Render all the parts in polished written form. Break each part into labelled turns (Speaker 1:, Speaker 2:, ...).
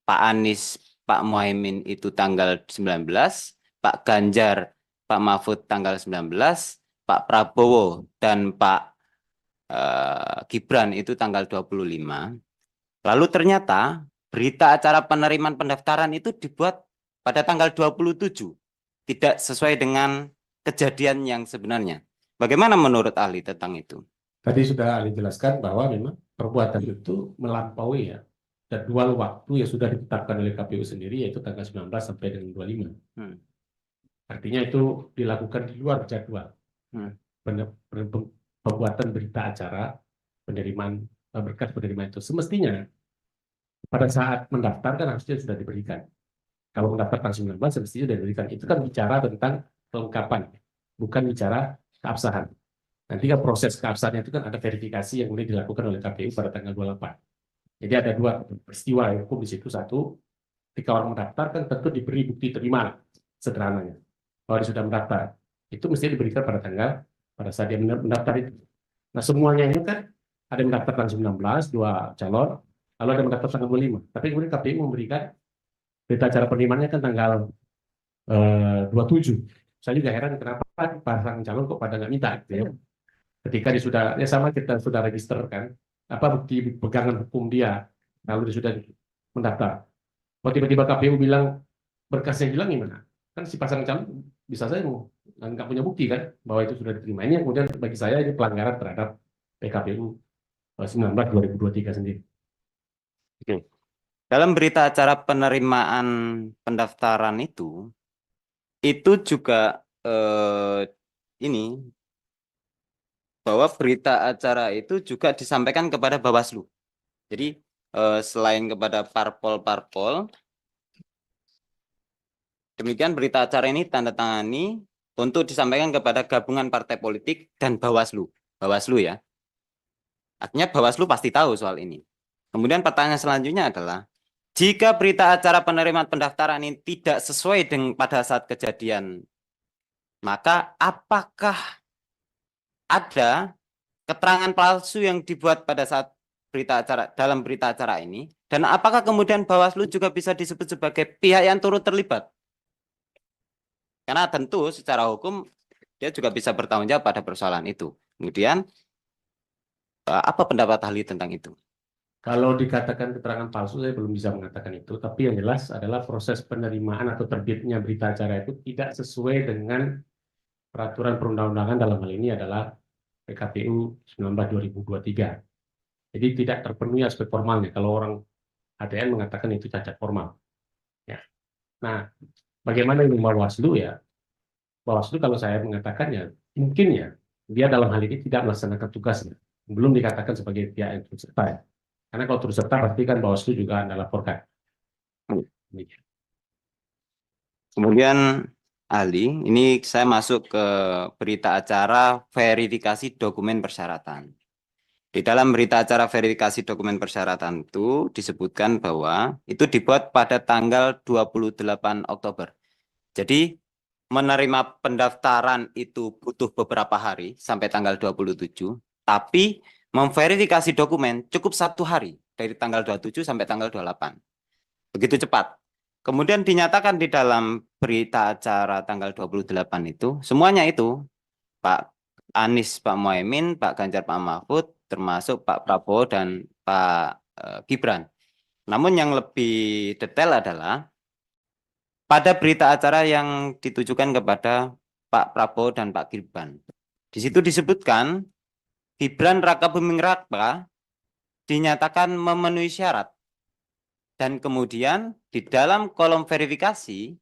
Speaker 1: Pak Anies, Pak Muhaimin itu tanggal 19, Pak Ganjar, Pak Mahfud tanggal 19, Pak Prabowo dan Pak Gibran itu tanggal 25. Lalu ternyata berita acara penerimaan pendaftaran itu dibuat pada tanggal 27, tidak sesuai dengan kejadian yang sebenarnya. Bagaimana menurut ahli tentang itu?
Speaker 2: Tadi sudah Ali jelaskan bahwa memang perbuatan itu melampaui ya jadwal waktu yang sudah ditetapkan oleh KPU sendiri, yaitu tanggal 19 sampai dengan 25.
Speaker 1: Hmm.
Speaker 2: Artinya itu dilakukan di luar jadwal
Speaker 1: Hmm.
Speaker 2: pembuatan berita acara penerimaan berkas penerimaan itu. Semestinya pada saat mendaftar kan harusnya sudah diberikan. Kalau mendaftar tanggal 19 semestinya sudah diberikan. Itu kan bicara tentang kelengkapan, bukan bicara keabsahan. Nanti kan proses keabsahannya itu kan ada verifikasi yang mulai dilakukan oleh KPU pada tanggal 28. Jadi ada dua peristiwa hukum di situ. Satu, ketika orang mendaftar kan tentu diberi bukti terima sederhananya bahwa dia sudah mendaftar. Itu mesti diberikan pada saat dia mendaftar itu. Nah semuanya ini kan ada yang mendaftar tanggal 19, dua calon, lalu ada yang mendaftar tanggal 25. Tapi kemudian KPU memberikan berita acara penerimaannya kan tanggal 27. Saya juga heran kenapa pasangan calon kok pada nggak minta gitu ya. Ketika dia sudah, ya sama kita sudah register kan, apa bukti pegangan hukum dia, lalu dia sudah mendaftar. Kalau tiba-tiba KPU bilang berkasnya hilang gimana? Kan si pasangan calon bisa saja nggak punya bukti kan bahwa itu sudah diterima. Ini yang kemudian bagi saya ini pelanggaran terhadap PKPU 19 2023 sendiri.
Speaker 1: Oke. Dalam berita acara penerimaan pendaftaran itu juga ini bahwa berita acara itu juga disampaikan kepada Bawaslu. Jadi selain kepada parpol-parpol, demikian berita acara ini tanda tangani untuk disampaikan kepada gabungan partai politik dan Bawaslu. Bawaslu ya. Artinya Bawaslu pasti tahu soal ini. Kemudian pertanyaan selanjutnya adalah, jika berita acara penerimaan pendaftaran ini tidak sesuai dengan pada saat kejadian, maka apakah ada keterangan palsu yang dibuat pada saat dalam berita acara ini, dan apakah kemudian Bawaslu juga bisa disebut sebagai pihak yang turut terlibat? Karena tentu secara hukum dia juga bisa bertanggung jawab pada persoalan itu. Kemudian apa pendapat ahli tentang itu?
Speaker 2: Kalau dikatakan keterangan palsu, saya belum bisa mengatakan itu. Tapi yang jelas adalah proses penerimaan atau terbitnya berita acara itu tidak sesuai dengan peraturan perundang-undangan, dalam hal ini adalah PKPU 19 2023. Jadi tidak terpenuhi aspek formalnya. Kalau orang ADN mengatakan itu cacat formal. Ya. Nah, bagaimana ini Bawaslu ya? Bawaslu kalau saya mengatakan ya, mungkin ya, dia dalam hal ini tidak melaksanakan tugasnya. Belum dikatakan sebagai pihak yang turut serta ya. Karena kalau turut serta pasti kan Bawaslu juga Anda laporkan.
Speaker 1: Kemudian ahli, ini saya masuk ke berita acara verifikasi dokumen persyaratan. Di dalam berita acara verifikasi dokumen persyaratan itu disebutkan bahwa itu dibuat pada tanggal 28 Oktober. Jadi menerima pendaftaran itu butuh beberapa hari sampai tanggal 27, tapi memverifikasi dokumen cukup 1 hari dari tanggal 27 sampai tanggal 28. Begitu cepat. Kemudian dinyatakan di dalam berita acara tanggal 28 itu, semuanya itu Pak Anies, Pak Muhaimin, Pak Ganjar, Pak Mahfud, termasuk Pak Prabowo dan Pak Gibran. Namun yang lebih detail adalah pada berita acara yang ditujukan kepada Pak Prabowo dan Pak Gibran. Di situ disebutkan Gibran Rakabuming Raka dinyatakan memenuhi syarat. Dan kemudian di dalam kolom verifikasi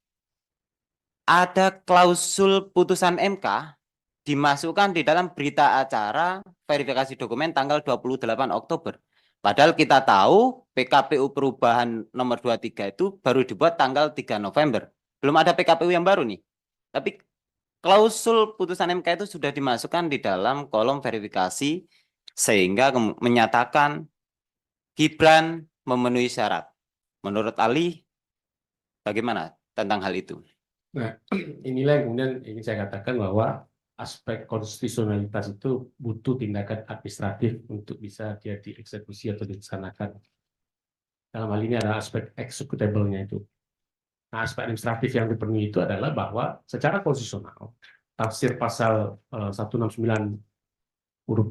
Speaker 1: ada klausul putusan MK dimasukkan di dalam berita acara verifikasi dokumen tanggal 28 Oktober. Padahal kita tahu PKPU perubahan nomor 23 itu baru dibuat tanggal 3 November. Belum ada PKPU yang baru nih. Tapi klausul putusan MK itu sudah dimasukkan di dalam kolom verifikasi sehingga menyatakan Gibran memenuhi syarat. Menurut Ali, bagaimana tentang hal itu?
Speaker 2: Nah, inilah yang kemudian ingin saya katakan bahwa aspek konstitusionalitas itu butuh tindakan administratif untuk bisa dia dieksekusi atau dilaksanakan. Dalam hal ini ada aspek executable-nya itu. Nah, aspek administratif yang dipenuhi itu adalah bahwa secara konstitusional tafsir pasal 169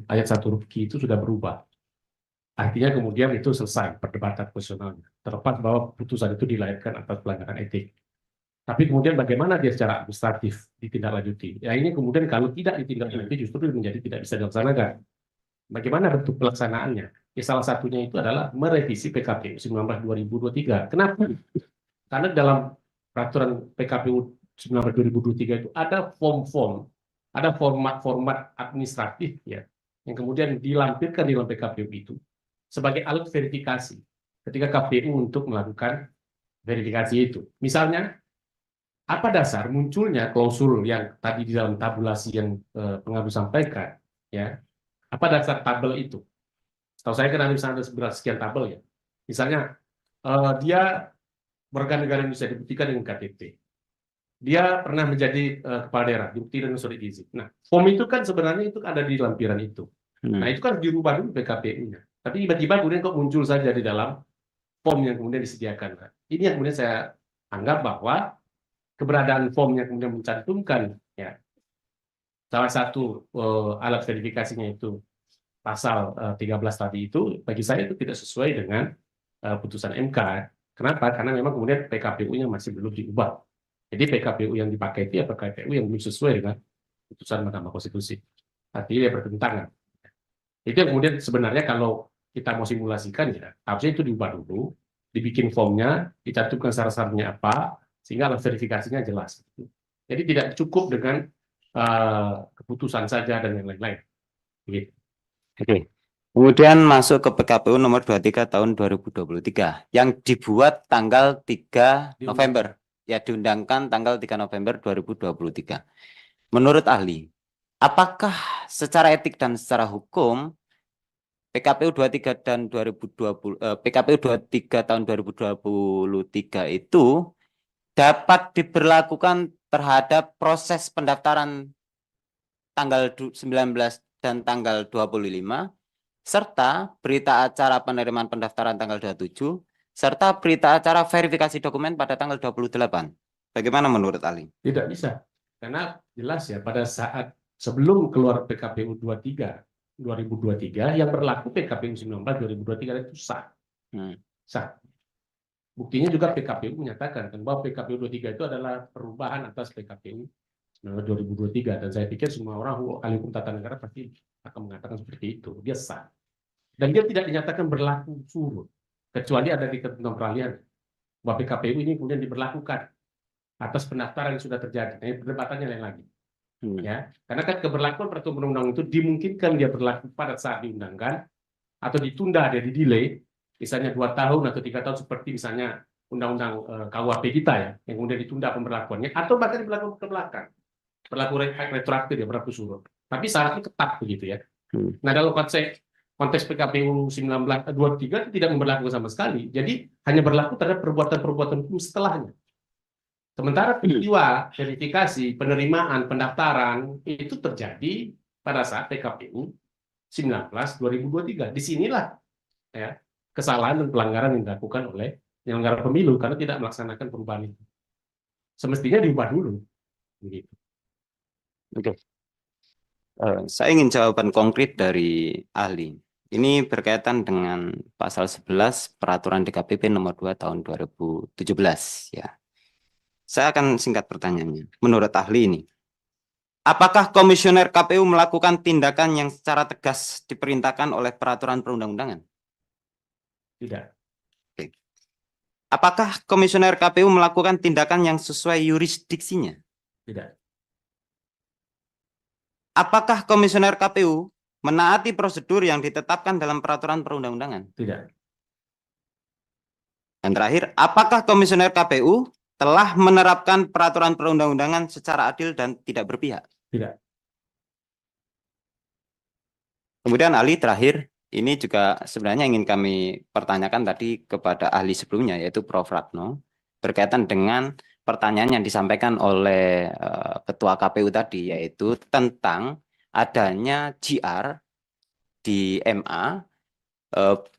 Speaker 2: ayat 1 huruf Q itu sudah berubah. Artinya kemudian itu selesai perdebatan konstitusionalnya. Terlepas bahwa putusan itu dilahirkan atas pelanggaran etik. Tapi kemudian bagaimana dia secara administratif ditindaklanjuti? Ya ini kemudian kalau tidak ditindaklanjuti justru menjadi tidak bisa dilaksanakan. Bagaimana bentuk pelaksanaannya? Ya, salah satunya itu adalah merevisi PKPU 19 2023. Kenapa? Karena dalam peraturan PKPU 19 2023 itu ada form-form, ada format-format administratif ya yang kemudian dilampirkan di dalam PKPU itu sebagai alat verifikasi ketika KPU untuk melakukan verifikasi itu. Misalnya, apa dasar munculnya klausul yang tadi di dalam tabulasi yang pengadu sampaikan, ya? Apa dasar tabel itu? Setahu saya kan ada misalnya ada sekian tabel ya. Misalnya dia warga negara Indonesia dibuktikan dengan KTP. Dia pernah menjadi kepala daerah, dibuktikan dengan surat izin. Nah, form itu kan sebenarnya itu ada di lampiran itu. Nah, itu kan dirubah dulu PKPU-nya. Tapi tiba-tiba kemudian kok muncul saja di dalam form yang kemudian disediakan. Nah, ini yang kemudian saya anggap bahwa keberadaan form yang kemudian mencantumkan ya salah satu alat verifikasinya itu pasal 13 tadi itu bagi saya itu tidak sesuai dengan putusan MK. Kenapa? Karena memang kemudian PKPU-nya masih belum diubah. Jadi PKPU yang dipakai itu ya PKPU yang belum sesuai dengan putusan Mahkamah Konstitusi. Artinya dia bertentangan. Itu yang kemudian sebenarnya kalau kita mau simulasikan ya harusnya itu diubah dulu, dibikin formnya, dicantumkan syarat-syaratnya apa, sehingga alat verifikasinya jelas. Jadi tidak cukup dengan keputusan saja dan yang lain-lain. Gitu.
Speaker 1: Oke. Kemudian masuk ke PKPU nomor 23 tahun 2023 yang dibuat tanggal 3 November. Ya, diundangkan tanggal 3 November 2023. Menurut ahli, apakah secara etik dan secara hukum PKPU 23 dan 2020 PKPU 23 tahun 2023 itu dapat diberlakukan terhadap proses pendaftaran tanggal 19 dan tanggal 25 serta berita acara penerimaan pendaftaran tanggal 27 serta berita acara verifikasi dokumen pada tanggal 28. Bagaimana menurut ahli?
Speaker 2: Tidak bisa. Karena jelas ya pada saat sebelum keluar PKPU 23 2023 yang berlaku PKPU 19 2023 itu sah. Sah. Buktinya juga PKPU menyatakan kan bahwa PKPU 23 itu adalah perubahan atas PKPU 2023 dan saya pikir semua orang ahli hukum tata negara pasti akan mengatakan seperti itu. Dia sah. Dan dia tidak dinyatakan berlaku surut kecuali ada di ketentuan peralihan bahwa PKPU ini kemudian diberlakukan atas pendaftaran yang sudah terjadi. Nah, perdebatannya lain lagi. Ya, karena kan keberlakuan peraturan undang-undang itu dimungkinkan dia berlaku pada saat diundangkan atau ditunda, dia di-delay, misalnya 2 tahun atau 3 tahun seperti misalnya undang-undang KUHP kita ya, yang kemudian ditunda pemberlakuannya atau bahkan diberlakukan ke belakang, berlaku retroaktif ya, berlaku surut. Tapi syaratnya ketat begitu ya. Nah, dalam konteks PKPU 1923 tidak memberlakukan sama sekali. Jadi hanya berlaku terhadap perbuatan-perbuatan hukum setelahnya. Sementara peristiwa verifikasi, penerimaan, pendaftaran itu terjadi pada saat PKPU 19 2023. Disinilah ya, kesalahan dan pelanggaran yang dilakukan oleh penyelenggara pemilu karena tidak melaksanakan perubahan itu. Semestinya diubah dulu. Begitu.
Speaker 1: Oke. Saya ingin jawaban konkret dari ahli. Ini berkaitan dengan pasal 11 Peraturan DKPP nomor 2 tahun 2017 ya. Saya akan singkat pertanyaannya. Menurut ahli ini, apakah komisioner KPU melakukan tindakan yang secara tegas diperintahkan oleh peraturan perundang-undangan?
Speaker 2: Tidak.
Speaker 1: Oke. Apakah komisioner KPU melakukan tindakan yang sesuai yurisdiksinya?
Speaker 2: Tidak.
Speaker 1: Apakah komisioner KPU menaati prosedur yang ditetapkan dalam peraturan perundang-undangan?
Speaker 2: Tidak.
Speaker 1: Dan terakhir, apakah komisioner KPU telah menerapkan peraturan perundang-undangan secara adil dan tidak berpihak?
Speaker 2: Tidak.
Speaker 1: Kemudian ahli terakhir, ini juga sebenarnya ingin kami pertanyakan tadi kepada ahli sebelumnya, yaitu Prof. Ratno, berkaitan dengan pertanyaan yang disampaikan oleh Ketua KPU tadi, yaitu tentang adanya GR di MA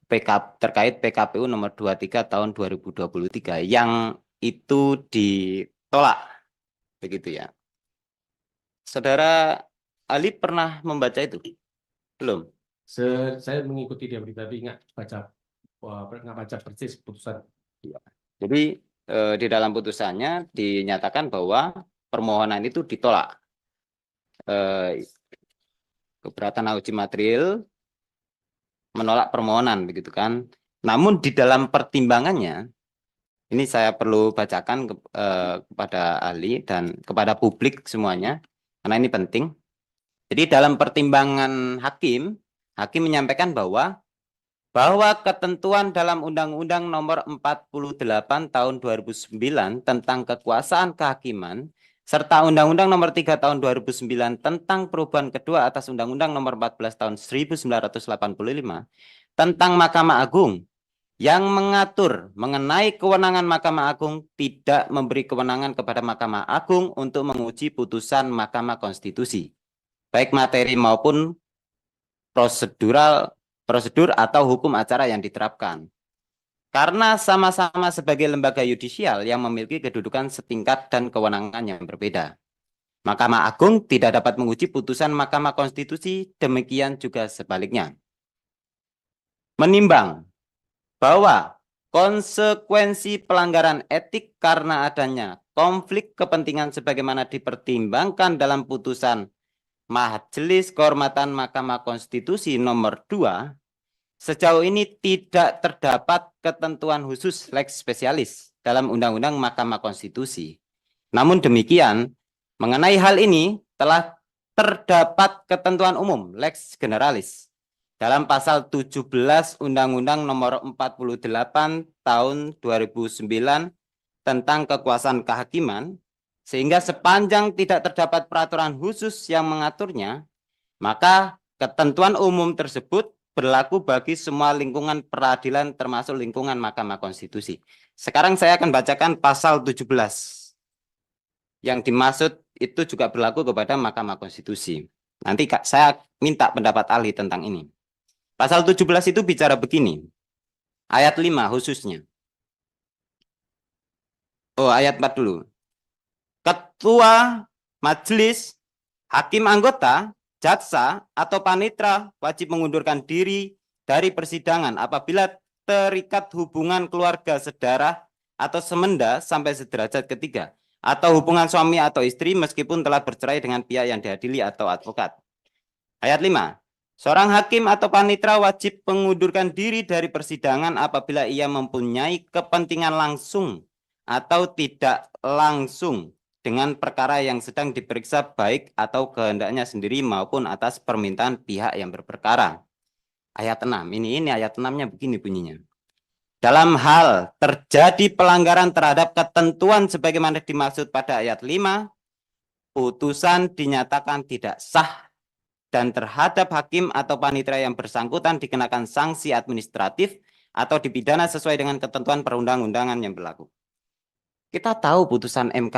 Speaker 1: terkait PKPU nomor 23 tahun 2023 yang itu ditolak, begitu ya. Saudara Ali pernah membaca itu? Belum?
Speaker 2: Saya mengikuti dia berita, tapi nggak baca persis putusan.
Speaker 1: Iya. Jadi di dalam putusannya dinyatakan bahwa permohonan itu ditolak. Keberatan uji material menolak permohonan, begitu kan? Namun di dalam pertimbangannya, ini saya perlu bacakan kepada ahli dan kepada publik semuanya, karena ini penting. Jadi dalam pertimbangan hakim, hakim menyampaikan bahwa ketentuan dalam Undang-Undang Nomor 48 Tahun 2009 tentang kekuasaan kehakiman serta Undang-Undang Nomor 3 Tahun 2009 tentang perubahan kedua atas Undang-Undang Nomor 14 Tahun 1985 tentang Mahkamah Agung yang mengatur mengenai kewenangan Mahkamah Agung tidak memberi kewenangan kepada Mahkamah Agung untuk menguji putusan Mahkamah Konstitusi, baik materi maupun prosedur atau hukum acara yang diterapkan. Karena sama-sama sebagai lembaga yudisial yang memiliki kedudukan setingkat dan kewenangan yang berbeda. Mahkamah Agung tidak dapat menguji putusan Mahkamah Konstitusi, demikian juga sebaliknya. Menimbang bahwa konsekuensi pelanggaran etik karena adanya konflik kepentingan sebagaimana dipertimbangkan dalam putusan Majelis Kehormatan Mahkamah Konstitusi nomor 2, sejauh ini tidak terdapat ketentuan khusus lex spesialis dalam Undang-Undang Mahkamah Konstitusi. Namun demikian, mengenai hal ini telah terdapat ketentuan umum lex generalis dalam pasal 17 Undang-Undang Nomor 48 Tahun 2009 tentang kekuasaan kehakiman, sehingga sepanjang tidak terdapat peraturan khusus yang mengaturnya, maka ketentuan umum tersebut berlaku bagi semua lingkungan peradilan termasuk lingkungan Mahkamah Konstitusi. Sekarang saya akan bacakan pasal 17. Yang dimaksud itu juga berlaku kepada Mahkamah Konstitusi. Nanti saya minta pendapat ahli tentang ini. Pasal 17 itu bicara begini. Ayat 5 khususnya. Oh, ayat 4 dulu. Ketua majelis, hakim anggota, jaksa, atau panitera wajib mengundurkan diri dari persidangan apabila terikat hubungan keluarga sedarah atau semenda sampai sederajat ketiga, atau hubungan suami atau istri meskipun telah bercerai dengan pihak yang diadili atau advokat. Ayat 5. Seorang hakim atau panitera wajib mengundurkan diri dari persidangan apabila ia mempunyai kepentingan langsung atau tidak langsung dengan perkara yang sedang diperiksa baik atau kehendaknya sendiri maupun atas permintaan pihak yang berperkara. Ayat 6. Ini ayat 6-nya begini bunyinya. Dalam hal terjadi pelanggaran terhadap ketentuan sebagaimana dimaksud pada ayat 5, putusan dinyatakan tidak sah dan terhadap hakim atau panitera yang bersangkutan dikenakan sanksi administratif atau dipidana sesuai dengan ketentuan perundang-undangan yang berlaku. Kita tahu putusan MK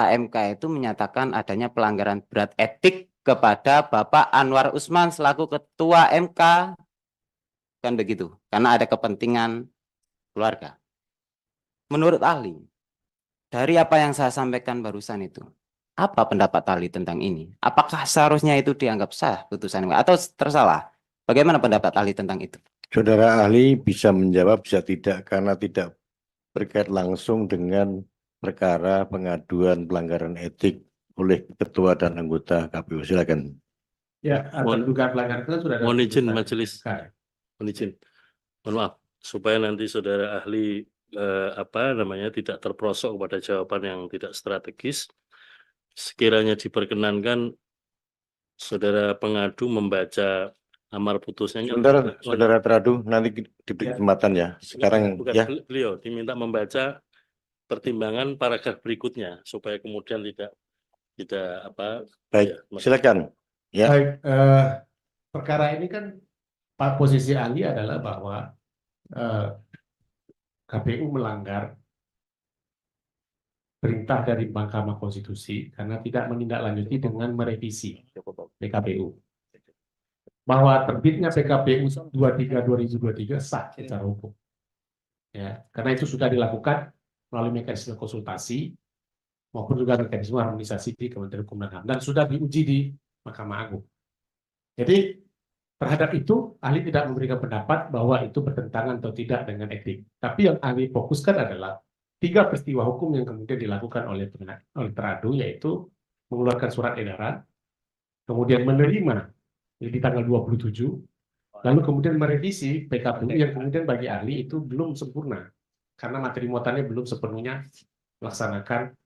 Speaker 1: itu menyatakan adanya pelanggaran berat etik kepada Bapak Anwar Usman selaku Ketua MK. Kan begitu, karena ada kepentingan keluarga. Menurut ahli, dari apa yang saya sampaikan barusan itu, apa pendapat ahli tentang ini? Apakah seharusnya itu dianggap sah putusan MK atau tersalah? Bagaimana pendapat ahli tentang itu?
Speaker 3: Saudara ahli bisa menjawab, bisa tidak, karena tidak berkait langsung dengan perkara pengaduan pelanggaran etik oleh ketua dan anggota KPU. Silakan.
Speaker 2: Ya, terduga pelanggaran itu sudah ada
Speaker 4: Mohon izin
Speaker 2: putusan
Speaker 4: majelis.
Speaker 2: MK.
Speaker 4: Mohon izin. Mohon maaf, supaya nanti saudara ahli tidak terperosok pada jawaban yang tidak strategis. Sekiranya diperkenankan saudara pengadu membaca amar putusnya.
Speaker 3: Saudara teradu, nanti diberi kesempatan ya. Sekarang
Speaker 4: Bukan,
Speaker 3: ya.
Speaker 4: beliau diminta membaca pertimbangan paragraf berikutnya supaya kemudian tidak
Speaker 3: Baik,
Speaker 4: ya,
Speaker 3: silakan. Ya.
Speaker 2: Baik, perkara ini kan posisi ahli adalah bahwa KPU melanggar perintah dari Mahkamah Konstitusi karena tidak menindaklanjuti dengan merevisi PKPU. bahwa terbitnya PKPU 23/2023 sah secara hukum. Ya, karena itu sudah dilakukan melalui mekanisme konsultasi maupun juga mekanisme harmonisasi di Kementerian Hukum dan HAM dan sudah diuji di Mahkamah Agung. Jadi terhadap itu ahli tidak memberikan pendapat bahwa itu bertentangan atau tidak dengan etik. Tapi yang ahli fokuskan adalah 3 peristiwa hukum yang kemudian dilakukan oleh teradu, yaitu mengeluarkan surat edaran, kemudian menerima di tanggal 27, lalu kemudian merevisi PKPU yang kemudian bagi ahli itu belum sempurna karena materi muatannya belum sepenuhnya melaksanakan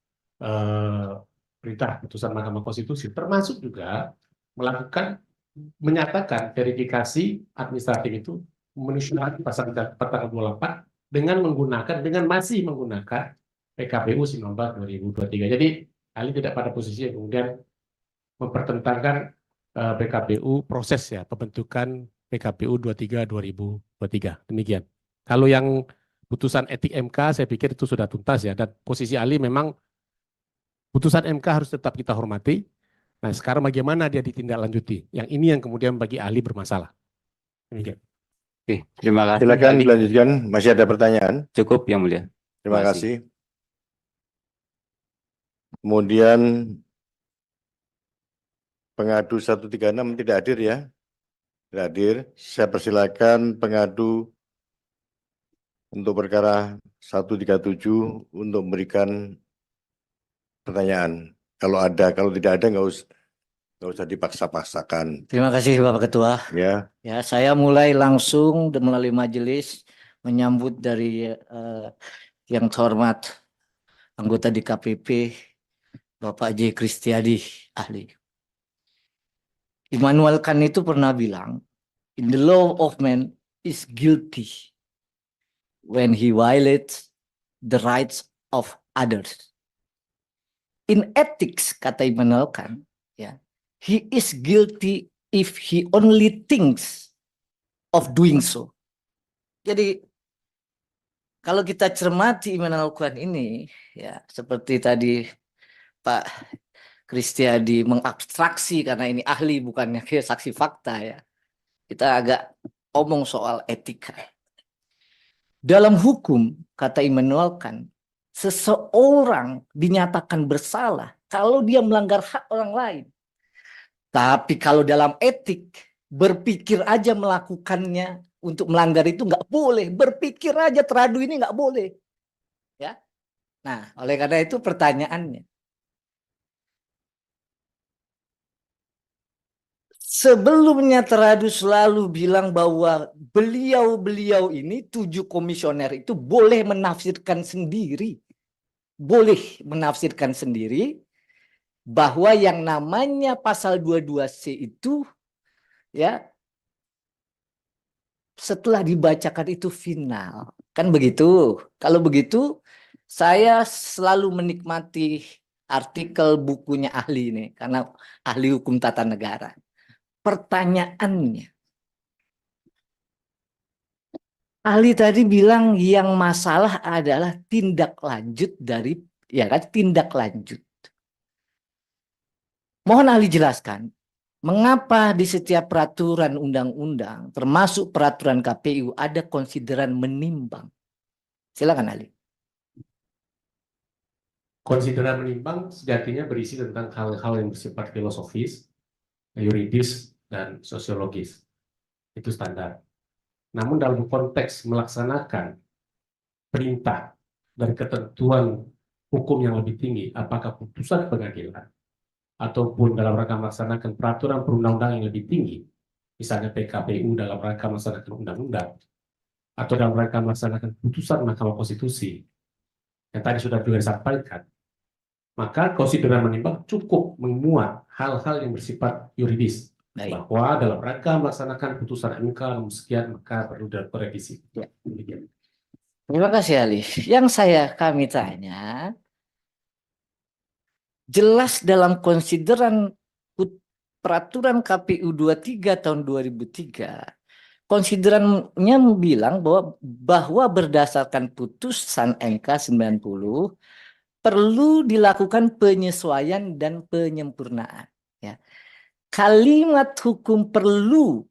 Speaker 2: perintah putusan Mahkamah Konstitusi, termasuk juga menyatakan verifikasi administratif itu memenuhi syarat pasal 4 tanggal 28 dengan masih menggunakan PKPU 19/2023. Jadi ahli tidak pada posisi yang kemudian mempertentangkan PKPU proses ya pembentukan PKPU 23/2023. Demikian. Kalau yang putusan etik MK saya pikir itu sudah tuntas ya, dan posisi ahli memang putusan MK harus tetap kita hormati. Nah, sekarang bagaimana dia ditindaklanjuti? Yang ini yang kemudian bagi ahli bermasalah. Demikian.
Speaker 1: Oke, terima kasih.
Speaker 3: Silakan
Speaker 1: ahli.
Speaker 3: dilanjutkan. Masih ada pertanyaan?
Speaker 1: Cukup yang mulia.
Speaker 3: Terima
Speaker 1: Terima kasih.
Speaker 3: kasih. Kemudian pengadu 136 tidak hadir ya? Tidak hadir. Saya persilakan pengadu untuk perkara 137 untuk memberikan pertanyaan. Kalau ada, kalau tidak ada nggak usah dipaksa-paksakan.
Speaker 5: Terima kasih Bapak Ketua.
Speaker 3: Ya,
Speaker 5: Ya, saya mulai langsung melalui majelis menyambut dari yang terhormat anggota DKPP Bapak J. Kristiadi, ahli. Immanuel Kant itu pernah bilang, in the law of man is guilty when he violates the rights of others. In ethics, kata Immanuel Kant, ya, he is guilty if he only thinks of doing so. Jadi kalau kita cermati Immanuel Kant ini, ya seperti tadi Pak Kristiadi mengabstraksi karena ini ahli bukannya saksi fakta ya. Kita agak omong soal etika. Dalam hukum, kata Immanuel Kant, seseorang dinyatakan bersalah kalau dia melanggar hak orang lain. Tapi kalau dalam etik, berpikir aja melakukannya untuk melanggar itu nggak boleh. Berpikir aja teradu ini nggak boleh. Ya. Nah, oleh karena itu pertanyaannya. Sebelumnya teradu selalu bilang bahwa beliau-beliau ini 7 komisioner itu boleh menafsirkan sendiri. Boleh menafsirkan sendiri bahwa yang namanya pasal 22C itu ya setelah dibacakan itu final. Kan begitu. Kalau begitu saya selalu menikmati artikel bukunya ahli ini karena ahli hukum tata negara. Pertanyaannya, ahli tadi bilang yang masalah adalah tindak lanjut dari, ya kan, tindak lanjut. Mohon ahli jelaskan, mengapa di setiap peraturan undang-undang, termasuk peraturan KPU, ada konsideran menimbang? Silakan ahli.
Speaker 2: Konsideran menimbang sejatinya berisi tentang hal-hal yang bersifat filosofis, yuridis, dan sosiologis. Itu standar. Namun dalam konteks melaksanakan perintah dan ketentuan hukum yang lebih tinggi, apakah putusan pengadilan, ataupun dalam rangka melaksanakan peraturan perundang-undangan yang lebih tinggi, misalnya PKPU dalam rangka melaksanakan undang-undang, atau dalam rangka melaksanakan putusan Mahkamah Konstitusi, yang tadi sudah juga disampaikan, maka konsideran menimbang cukup memuat hal-hal yang bersifat yuridis.
Speaker 5: Baik.
Speaker 2: Bahwa dalam rangka melaksanakan putusan MK nomor sekian, maka perlu dilakukan revisi.
Speaker 5: Ya.
Speaker 2: Demikian.
Speaker 5: Terima kasih ahli. Yang kami tanya, jelas dalam konsideran peraturan KPU 23 tahun 2003, konsiderannya bilang bahwa berdasarkan putusan MK 90 perlu dilakukan penyesuaian dan penyempurnaan. Ya. Kalimat hukum perlu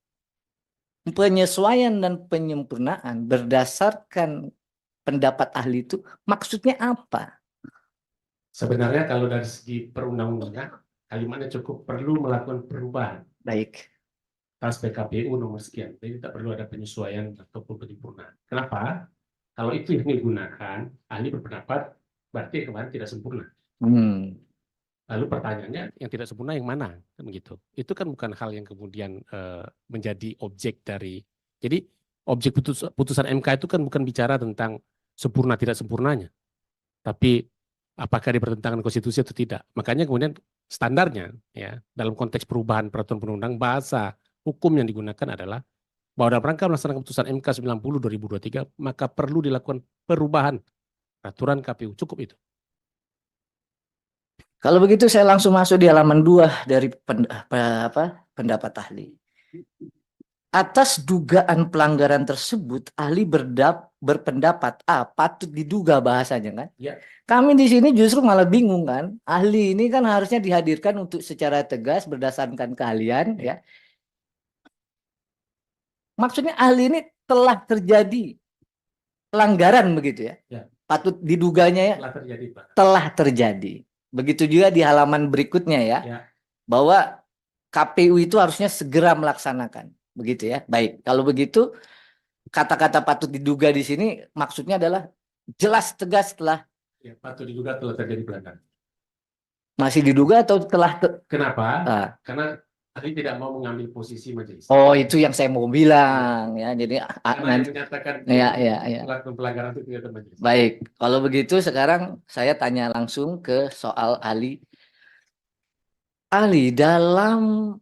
Speaker 5: penyesuaian dan penyempurnaan berdasarkan pendapat ahli itu maksudnya apa?
Speaker 2: Sebenarnya kalau dari segi perundang-undangan, kalimatnya cukup perlu melakukan perubahan
Speaker 5: Baik.
Speaker 2: atas PKPU nomor sekian. Jadi tidak perlu ada penyesuaian ataupun penyempurnaan. Kenapa? Kalau itu yang digunakan, ahli berpendapat berarti kemarin tidak sempurna.
Speaker 5: Hmm.
Speaker 2: Lalu pertanyaannya, yang tidak sempurna yang mana? Kan begitu. Itu kan bukan hal yang kemudian menjadi objek dari. Jadi objek putusan MK itu kan bukan bicara tentang sempurna tidak sempurnanya, tapi apakah dia bertentangan konstitusi atau tidak. Makanya kemudian standarnya ya dalam konteks perubahan peraturan perundang bahasa hukum yang digunakan adalah bahwa dalam rangka melaksanakan putusan MK 90/2023 maka perlu dilakukan perubahan peraturan KPU. Cukup itu.
Speaker 5: Kalau begitu saya langsung masuk di halaman 2 dari pendapat ahli. Atas dugaan pelanggaran tersebut, ahli berpendapat patut diduga bahasanya kan.
Speaker 2: Ya.
Speaker 5: Kami di sini justru malah bingung kan. Ahli ini kan harusnya dihadirkan untuk secara tegas berdasarkan keahlian ya. Maksudnya ahli ini telah terjadi pelanggaran begitu ya.
Speaker 2: Ya.
Speaker 5: Patut diduganya ya.
Speaker 2: Telah terjadi, Pak.
Speaker 5: Telah terjadi. Begitu juga di halaman berikutnya ya.
Speaker 2: Ya.
Speaker 5: Bahwa KPU itu harusnya segera melaksanakan. Begitu ya. Baik, kalau begitu kata-kata patut diduga di sini maksudnya adalah jelas tegas telah.
Speaker 2: Ya, patut diduga telah terjadi pelanggaran.
Speaker 5: Masih diduga atau telah
Speaker 2: Kenapa?
Speaker 5: Ah.
Speaker 2: Karena ahli tidak mau mengambil posisi majelis.
Speaker 5: Oh, itu yang saya mau bilang ya. Jadi
Speaker 2: Karena yang menyatakan
Speaker 5: ya.
Speaker 2: melakukan pelanggaran itu tidak majelis.
Speaker 5: Baik, kalau begitu sekarang saya tanya langsung ke soal ahli. Ahli dalam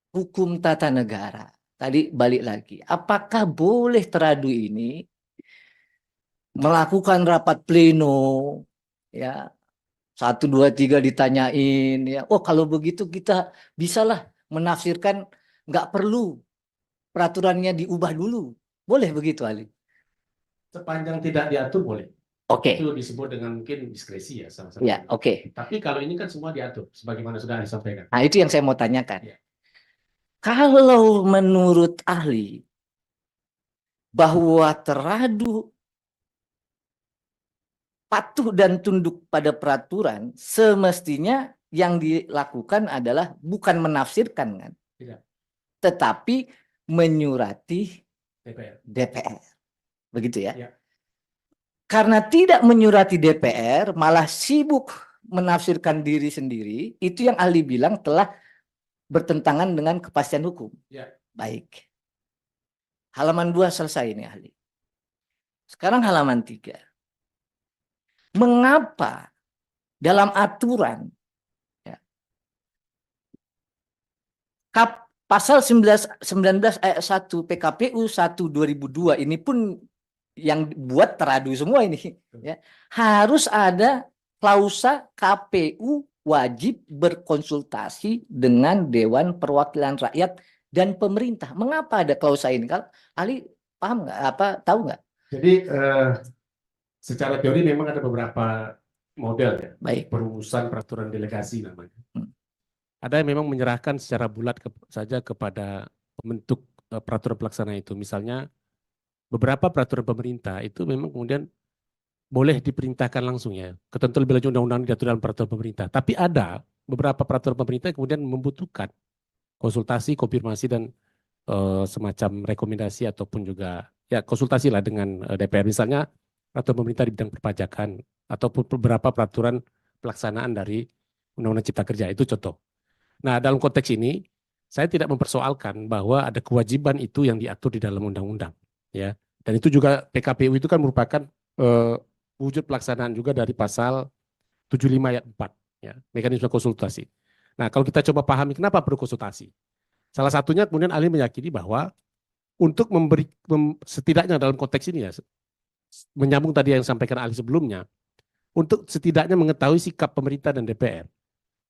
Speaker 5: hukum tata negara. Tadi balik lagi. Apakah boleh teradu ini melakukan rapat pleno ya 1, 2, 3 ditanyain ya. Oh, kalau begitu kita bisalah menafsirkan nggak perlu peraturannya diubah dulu. Boleh begitu, Ali?
Speaker 2: Sepanjang tidak diatur boleh.
Speaker 5: Oke.
Speaker 2: Itu disebut dengan mungkin diskresi ya salah satu.
Speaker 5: Ya, oke.
Speaker 2: Tapi kalau ini kan semua diatur sebagaimana sudah disampaikan.
Speaker 5: Nah, itu yang saya mau tanyakan.
Speaker 2: Ya.
Speaker 5: Kalau menurut ahli bahwa teradu patuh dan tunduk pada peraturan, semestinya yang dilakukan adalah bukan menafsirkan kan,
Speaker 2: Tidak.
Speaker 5: tetapi menyurati
Speaker 2: DPR.
Speaker 5: Begitu ya.
Speaker 2: Ya.
Speaker 5: Karena tidak menyurati DPR, malah sibuk menafsirkan diri sendiri, itu yang ahli bilang telah bertentangan dengan kepastian hukum.
Speaker 2: Ya.
Speaker 5: Baik. Halaman 2 selesai ini ahli. Sekarang halaman 3. Mengapa dalam aturan ya, pasal 19 ayat 1 PKPU 1/2002 ini pun yang buat teradu semua ini ya, harus ada klausa KPU wajib berkonsultasi dengan Dewan Perwakilan Rakyat dan pemerintah. Mengapa ada klausa ini? Kalau ahli paham nggak? Tahu nggak?
Speaker 2: Jadi secara teori memang ada beberapa model ya.
Speaker 5: Baik.
Speaker 2: Perumusan peraturan delegasi namanya.
Speaker 4: Ada yang memang menyerahkan secara bulat saja kepada pembentuk peraturan pelaksana itu. Misalnya beberapa peraturan pemerintah itu memang kemudian boleh diperintahkan langsung ya. Ketentuan lebih lanjut undang-undang diatur dalam peraturan pemerintah. Tapi ada beberapa peraturan pemerintah yang kemudian membutuhkan konsultasi, konfirmasi dan semacam rekomendasi ataupun juga ya konsultasi lah dengan DPR. Misalnya peraturan pemerintah di bidang perpajakan ataupun beberapa peraturan pelaksanaan dari Undang-Undang Cipta Kerja, itu contoh. Nah, dalam konteks ini saya tidak mempersoalkan bahwa ada kewajiban itu yang diatur di dalam undang-undang ya. Dan itu juga PKPU itu kan merupakan wujud pelaksanaan juga dari pasal 75 ayat 4 ya, mekanisme konsultasi. Nah, kalau kita coba pahami kenapa perlu konsultasi. Salah satunya kemudian ahli meyakini bahwa untuk setidaknya dalam konteks ini ya, menyambung tadi yang disampaikan ahli sebelumnya, untuk setidaknya mengetahui sikap pemerintah dan DPR.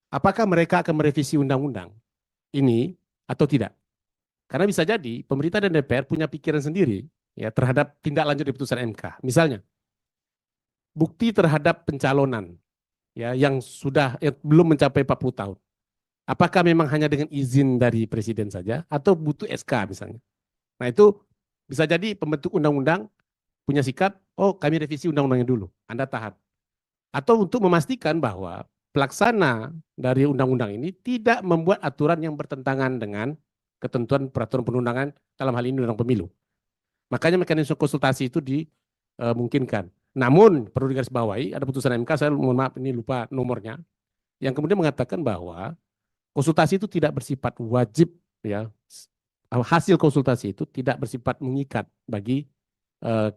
Speaker 4: Apakah mereka akan merevisi undang-undang ini atau tidak? Karena bisa jadi pemerintah dan DPR punya pikiran sendiri ya terhadap tindak lanjut di putusan MK. Misalnya, bukti terhadap pencalonan ya yang belum mencapai 40 tahun. Apakah memang hanya dengan izin dari presiden saja atau butuh SK misalnya? Nah itu bisa jadi pembentuk undang-undang punya sikap, oh kami revisi undang-undangnya dulu, Anda tahan. Atau untuk memastikan bahwa pelaksana dari undang-undang ini tidak membuat aturan yang bertentangan dengan ketentuan peraturan perundangan dalam hal ini undang pemilu. Makanya mekanisme konsultasi itu dimungkinkan. Namun perlu digarisbawahi ada putusan MK, saya mohon maaf ini lupa nomornya, yang kemudian mengatakan bahwa konsultasi itu tidak bersifat wajib, ya. Hasil konsultasi itu tidak bersifat mengikat bagi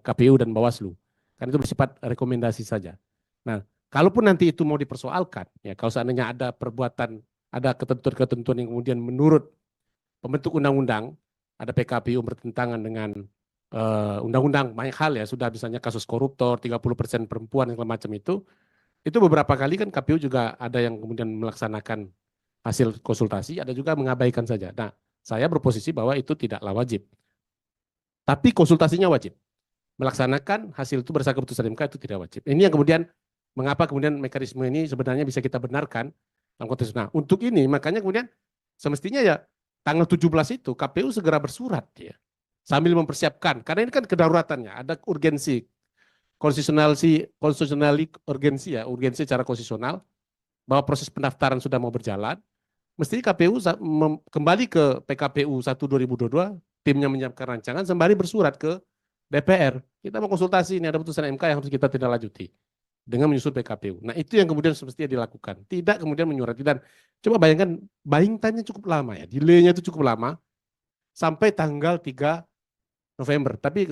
Speaker 4: KPU dan Bawaslu, karena itu bersifat rekomendasi saja. Nah, kalaupun nanti itu mau dipersoalkan, ya kalau seandainya ada perbuatan, ada ketentuan-ketentuan yang kemudian menurut pembentuk undang-undang, ada PKPU bertentangan dengan undang-undang, banyak hal ya, sudah misalnya kasus koruptor, 30% perempuan, segala macam itu beberapa kali kan KPU juga ada yang kemudian melaksanakan hasil konsultasi, ada juga mengabaikan saja. Nah, saya berposisi bahwa itu tidaklah wajib. Tapi konsultasinya wajib. Melaksanakan hasil itu berdasarkan keputusan MK itu tidak wajib. Ini yang kemudian mengapa kemudian mekanisme ini sebenarnya bisa kita benarkan dalam konteks. Nah, untuk ini makanya kemudian semestinya ya tanggal 17 itu KPU segera bersurat ya. Sambil mempersiapkan, karena ini kan kedaruratannya, ada urgensi konstitusional urgensi ya, urgensi secara konstitusional bahwa proses pendaftaran sudah mau berjalan. Mestinya KPU kembali ke PKPU 1 2022, timnya menyiapkan rancangan, sembari bersurat ke DPR. Kita mau konsultasi, ini ada putusan MK yang harus kita tindak lanjuti dengan menyusun PKPU. Nah itu yang kemudian semestinya dilakukan. Tidak kemudian menyurati. Dan coba bayangkan, buying time-nya cukup lama ya, delay-nya itu cukup lama, sampai tanggal 3 November. Tapi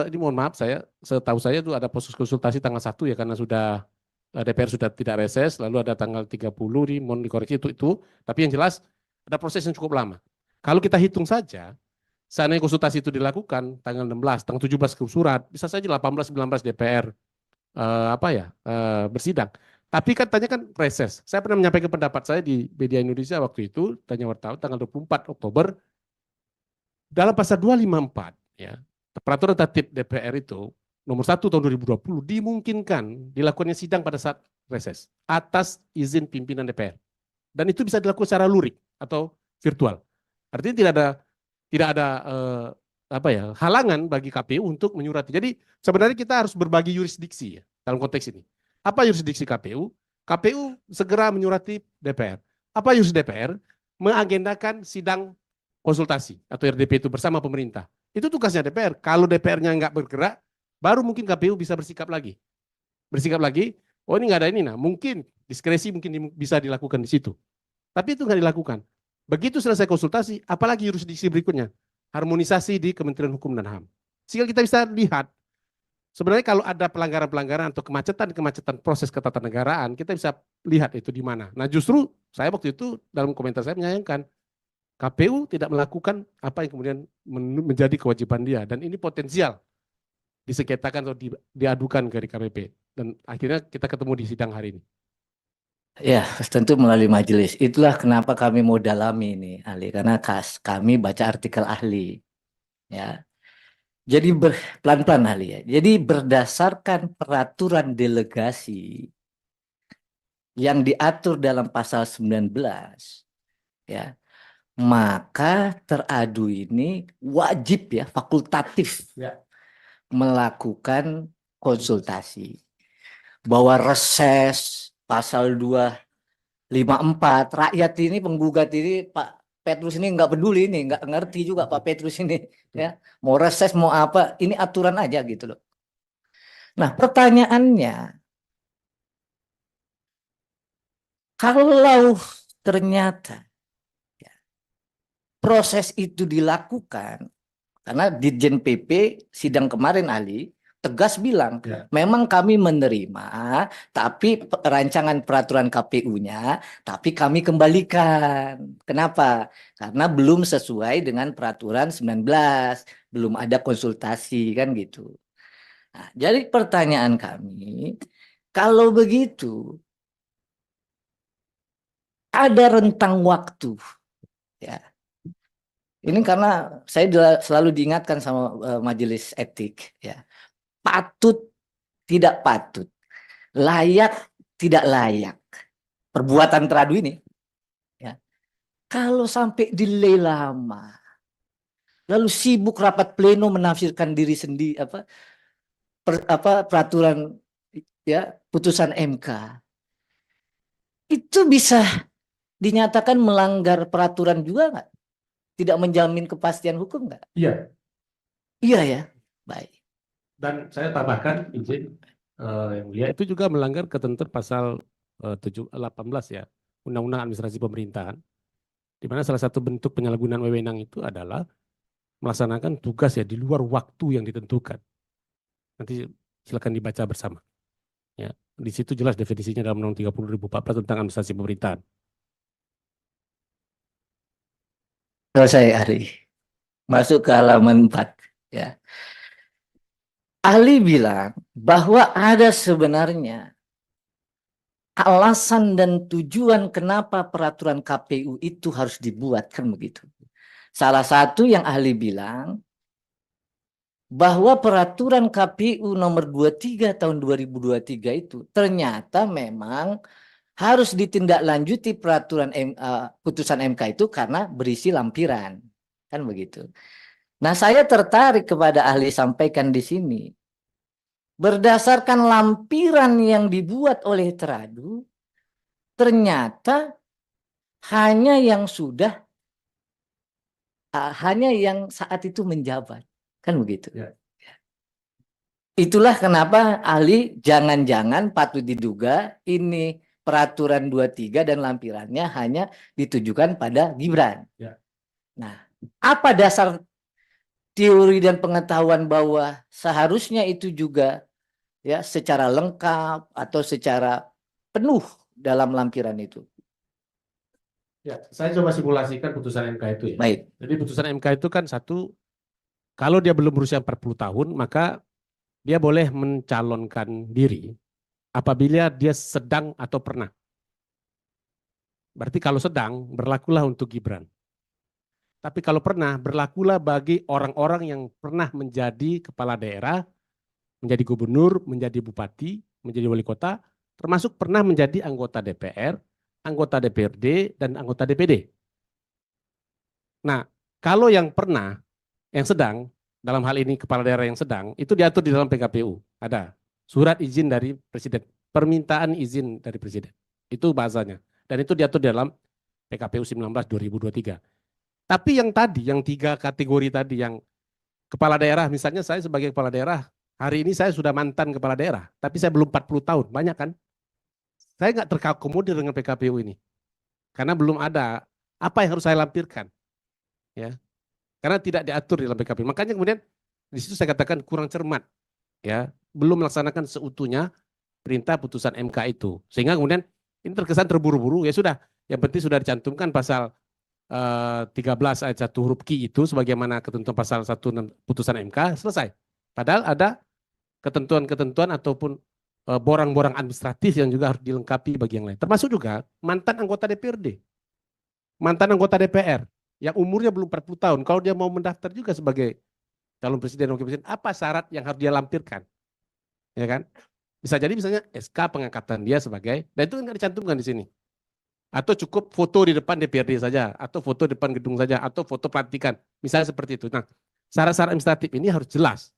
Speaker 4: ini mohon maaf setahu saya itu ada proses konsultasi tanggal 1 ya, karena sudah DPR sudah tidak reses, lalu ada tanggal 30 nih, mohon dikoreksi itu. Tapi yang jelas ada proses yang cukup lama. Kalau kita hitung saja, seandainya konsultasi itu dilakukan tanggal 16, tanggal 17 ke surat, bisa saja 18-19 DPR bersidang. Tapi katanya kan reses. Saya pernah menyampaikan pendapat saya di Media Indonesia waktu itu, tanya wartawan tanggal 24 Oktober, dalam pasal 254, ya, peraturan tatip DPR itu, nomor 1 tahun 2020 dimungkinkan dilakukannya sidang pada saat reses atas izin pimpinan DPR. Dan itu bisa dilakukan secara luring atau virtual. Artinya tidak ada halangan bagi KPU untuk menyurati. Jadi sebenarnya kita harus berbagi yurisdiksi ya dalam konteks ini. Apa yurisdiksi KPU? KPU segera menyurati DPR. Apa yurisdiksi DPR? Mengagendakan sidang konsultasi atau RDP itu bersama pemerintah. Itu tugasnya DPR. Kalau DPR-nya nggak bergerak, baru mungkin KPU bisa bersikap lagi. Oh ini nggak ada ini, nah mungkin diskresi mungkin bisa dilakukan di situ. Tapi itu nggak dilakukan. Begitu selesai konsultasi, apalagi yurisdiksi berikutnya? Harmonisasi di Kementerian Hukum dan HAM. Sehingga kita bisa lihat, sebenarnya kalau ada pelanggaran-pelanggaran atau kemacetan proses ketatanegaraan, kita bisa lihat itu di mana. Nah justru saya waktu itu dalam komentar saya menyayangkan, KPU tidak melakukan apa yang kemudian menjadi kewajiban dia. Dan ini potensial disengketakan atau diadukan ke DKPP. Dan akhirnya kita ketemu di sidang hari ini.
Speaker 5: Ya, tentu melalui majelis. Itulah kenapa kami mau dalami ini, ahli. Karena kami baca artikel ahli. Ya. Jadi pelan-pelan ahli ya. Jadi berdasarkan peraturan delegasi yang diatur dalam pasal 19, ya, maka teradu ini wajib ya, fakultatif ya, melakukan konsultasi. Bahwa reses pasal 254, rakyat ini penggugat ini Pak Petrus ini nggak peduli, ini nggak ngerti juga Pak Petrus ini ya, mau reses mau apa, ini aturan aja gitu loh. Nah pertanyaannya, kalau ternyata ya, proses itu dilakukan, karena Ditjen PP sidang kemarin ahli tegas bilang,
Speaker 2: Ya.
Speaker 5: memang kami menerima, tapi rancangan peraturan KPU-nya, tapi kami kembalikan. Kenapa? Karena belum sesuai dengan peraturan 19, belum ada konsultasi, kan gitu. Nah, jadi pertanyaan kami, kalau begitu, ada rentang waktu, ya. Ini karena saya selalu diingatkan sama majelis etik, ya. Patut, tidak patut, layak, tidak layak, perbuatan teradu ini, ya. Kalau sampai delay lama, lalu sibuk rapat pleno menafsirkan diri sendiri peraturan ya putusan MK. Itu bisa dinyatakan melanggar peraturan juga nggak? Tidak menjamin kepastian hukum nggak?
Speaker 2: Iya,
Speaker 5: Iya ya, baik.
Speaker 2: dan saya tambahkan izin yang mulia,
Speaker 4: Itu juga melanggar ketentuan pasal 18 ya, Undang-Undang Administrasi Pemerintahan, di mana salah satu bentuk penyalahgunaan wewenang itu adalah melaksanakan tugas ya di luar waktu yang ditentukan. Nanti silakan dibaca bersama. Ya, di situ jelas definisinya dalam Undang-Undang 30.014 tentang administrasi pemerintahan.
Speaker 5: Selesai ahli. Masuk ke halaman 4 ya. Ahli bilang bahwa ada sebenarnya alasan dan tujuan kenapa peraturan KPU itu harus dibuat, kan begitu. Salah satu yang ahli bilang bahwa peraturan KPU nomor 23 tahun 2023 itu ternyata memang harus ditindaklanjuti putusan MK itu karena berisi lampiran, kan begitu. Nah, saya tertarik kepada ahli sampaikan di sini. Berdasarkan lampiran yang dibuat oleh Teradu, ternyata hanya yang saat itu menjabat, kan begitu.
Speaker 2: Ya.
Speaker 5: Itulah kenapa ahli jangan-jangan patut diduga ini peraturan 23 dan lampirannya hanya ditujukan pada Gibran.
Speaker 2: Ya.
Speaker 5: Nah, apa dasar teori dan pengetahuan bahwa seharusnya itu juga ya secara lengkap atau secara penuh dalam lampiran itu?
Speaker 2: Ya, saya coba simulasikan putusan MK itu ya.
Speaker 5: Baik.
Speaker 4: Jadi putusan MK itu kan satu, kalau dia belum berusia 40 tahun, maka dia boleh mencalonkan diri apabila dia sedang atau pernah. Berarti kalau sedang, berlakulah untuk Gibran. Tapi kalau pernah, berlakulah bagi orang-orang yang pernah menjadi kepala daerah, menjadi gubernur, menjadi bupati, menjadi wali kota, termasuk pernah menjadi anggota DPR, anggota DPRD, dan anggota DPD. Nah, kalau yang pernah, yang sedang, dalam hal ini kepala daerah yang sedang, itu diatur di dalam PKPU. Ada surat izin dari presiden, permintaan izin dari presiden. Itu bahasanya. Dan itu diatur di dalam PKPU 19/2023. Tapi yang tadi, yang 3 kategori tadi, yang kepala daerah, misalnya saya sebagai kepala daerah, hari ini saya sudah mantan kepala daerah, tapi saya belum 40 tahun, banyak kan? Saya nggak terkomodir dengan PKPU ini. Karena belum ada apa yang harus saya lampirkan. Ya. Karena tidak diatur di dalam PKPU. Makanya kemudian di situ saya katakan kurang cermat. Ya, belum melaksanakan seutuhnya perintah putusan MK itu. Sehingga kemudian ini terkesan terburu-buru, ya sudah, yang penting sudah dicantumkan pasal 13 ayat 1 huruf Q itu sebagaimana ketentuan pasal 1 putusan MK, selesai. Padahal ada ketentuan-ketentuan ataupun borang-borang administratif yang juga harus dilengkapi bagi yang lain. Termasuk juga mantan anggota DPRD, mantan anggota DPR yang umurnya belum 40 tahun. Kalau dia mau mendaftar juga sebagai calon presiden dan wakil presiden, apa syarat yang harus dia lampirkan? Ya kan? Bisa jadi misalnya SK pengangkatan dia sebagai, dan itu nggak dicantumkan di sini. Atau cukup foto di depan DPRD saja, atau foto di depan gedung saja, atau foto pelantikan, misalnya seperti itu. Nah, syarat-syarat administratif ini harus jelas.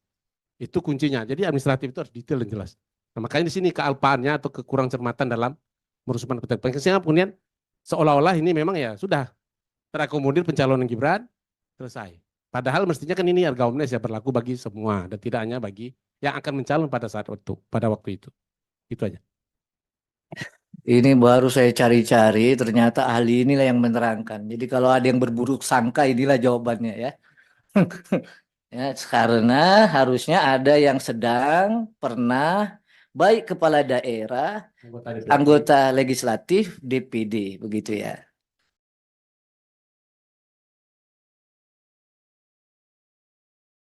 Speaker 4: Itu kuncinya. Jadi administratif itu harus detail dan jelas. Nah, makanya di sini kealpaannya atau kekurang cermatan dalam merumuskan pertanyaan. Sehingga kemudian seolah-olah ini memang ya sudah terakomodir pencalonan Gibran, selesai. Padahal mestinya kan ini erga omnes ya, berlaku bagi semua dan tidak hanya bagi yang akan mencalon pada waktu itu. Itu aja.
Speaker 5: Ini baru saya cari-cari, ternyata ahli inilah yang menerangkan. Jadi kalau ada yang berburuk sangka, inilah jawabannya ya. Ya, karena harusnya ada yang sedang, pernah, baik kepala daerah,
Speaker 2: anggota DPRD.
Speaker 5: anggota legislatif, DPD, begitu ya.